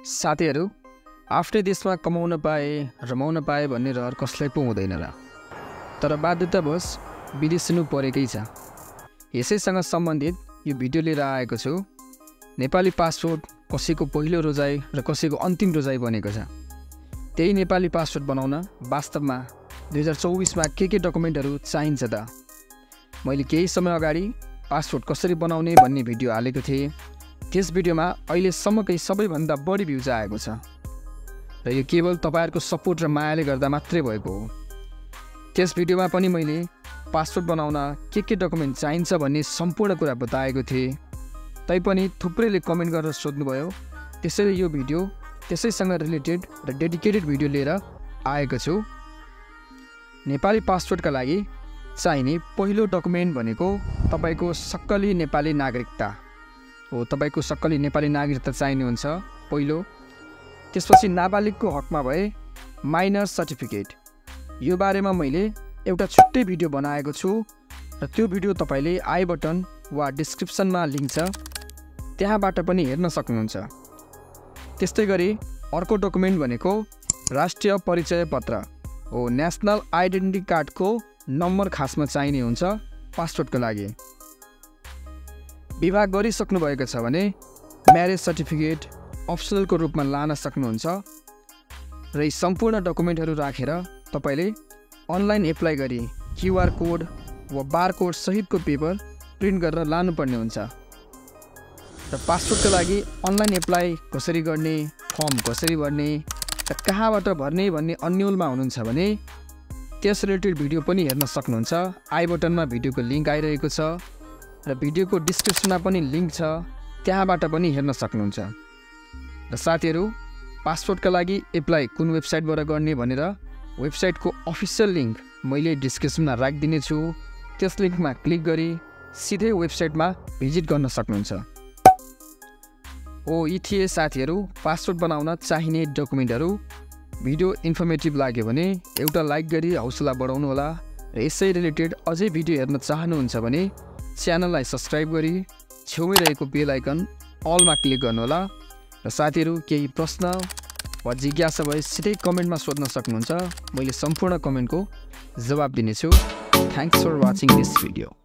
साथीहरु आफ्नै देशमा कमाउन पाए रमाउन पाए भन्ने रहर कसलाई पो हुँदैन र तर बाध्यतावश विदेशिनु परेकै छ। यसैसँग सम्बन्धित यो भिडियो लिएर आएको छु। नेपाली पासपोर्ट कसैको पहिलो रोजाइ र कसैको अन्तिम रोजाइ बनेको छ। त्यही नेपाली पासपोर्ट बनाउन वास्तवमा 2024 मा के डकुमेन्टहरु चाहिन्छ त? मैले केही समय अगाडि पासपोर्ट कसरी बनाउने भन्ने भिडियो हालेको थिएँ। त्यस भिडियोमा अहिलेसम्मकै सबैभन्दा बढी भ्युज आएको छ र यो केवल तपाईहरुको सपोर्ट र मायाले गर्दा मात्रै भएको हो। त्यस भिडियोमा पनि मैले पासपोर्ट बनाउन के डकुमेन्ट चाहिन्छ भन्ने सम्पूर्ण कुरा बताएको थिएँ। तैपनि थुप्रैले कमेन्ट गरेर सोध्नुभयो। त्यसैले यो भिडियो त्यसैसँग रिलेटेड र डेडिकेटेड भिडियो लिएर आएको छु। नेपाली पासपोर्टका लागि चाहिने पहिलो डकुमेन्ट भनेको तपाईको सक्कली नेपाली नागरिकता हो। तपाईको सक्कली नेपाली नागरिकता चाहिने हुन्छ पहिलो। त्यसपछि नाबालिगको हकमा भए माइनर सर्टिफिकेट। यो बारेमा मैले एउटा छुट्टै भिडियो बनाएको छु र त्यो भिडियो तपाईले आई बटन वा डिस्क्रिप्सनमा लिंक छ, त्यहाँबाट पनि हेर्न सक्नुहुन्छ। त्यस्तै गरी अर्को डकुमेन्ट भनेको राष्ट्रिय परिचय पत्र हो। नेशनल आइडेन्टिटी कार्डको नम्बर खासमा चाहिने हुन्छ पासपोर्टको लागि। विवाह गरिसक्नु भएको छ भने म्यारेज सर्टिफिकेट अप्सनलको रूपमा लान सक्नुहुन्छ र यी सम्पूर्ण डकुमेन्टहरु राखेर तपाईले अनलाइन एप्लाई गरी क्यूआर कोड वा बारकोड सहितको पेपर प्रिन्ट गरेर लानुपर्ने हुन्छ। र पासपोर्टको लागि अनलाइन एप्लाई कसरी गर्ने, फर्म कसरी भर्ने र कहाँबाट भर्ने भन्ने अन्यलमा हुनुहुन्छ भने त्यस रिलेटेड भिडियो पनि हेर्न सक्नुहुन्छ। आई बटनमा भिडियोको लिंक आइरहेको छ र भिडियोको डिस्क्रिप्सनमा पनि लिंक छ, त्यहाँबाट पनि हेर्न सक्नुहुन्छ। र साथीहरु पासपोर्टका लागि एप्लाई कुन वेबसाइटबाट गर्ने भनेर वेबसाइटको अफिसियल लिंक मैले डिस्क्रिप्सनमा राखिदिने छु। त्यस लिंकमा क्लिक गरी सिधै वेबसाइटमा भिजिट गर्न सक्नुहुन्छ। यी थिए साथीहरु पासपोर्ट बनाउन चाहिने डकुमेन्टहरु। भिडियो इन्फर्मेटिभ लाग्यो भने एउटा लाइक गरी हौसला बढाउनु होला र यसै रिलेटेड अझै भिडियो हेर्न चाहनुहुन्छ भने च्यानललाई सब्स्क्राइब गरी छेउमै रहेको बेल आइकन अलमा क्लिक गर्नु होला। र साथीहरु केही प्रश्न वा जिज्ञासा भए सिधै कमेन्टमा सोध्न सक्नुहुन्छ। मैले सम्पूर्ण कमेन्टको जवाब दिनेछु। Thanks for watching this video.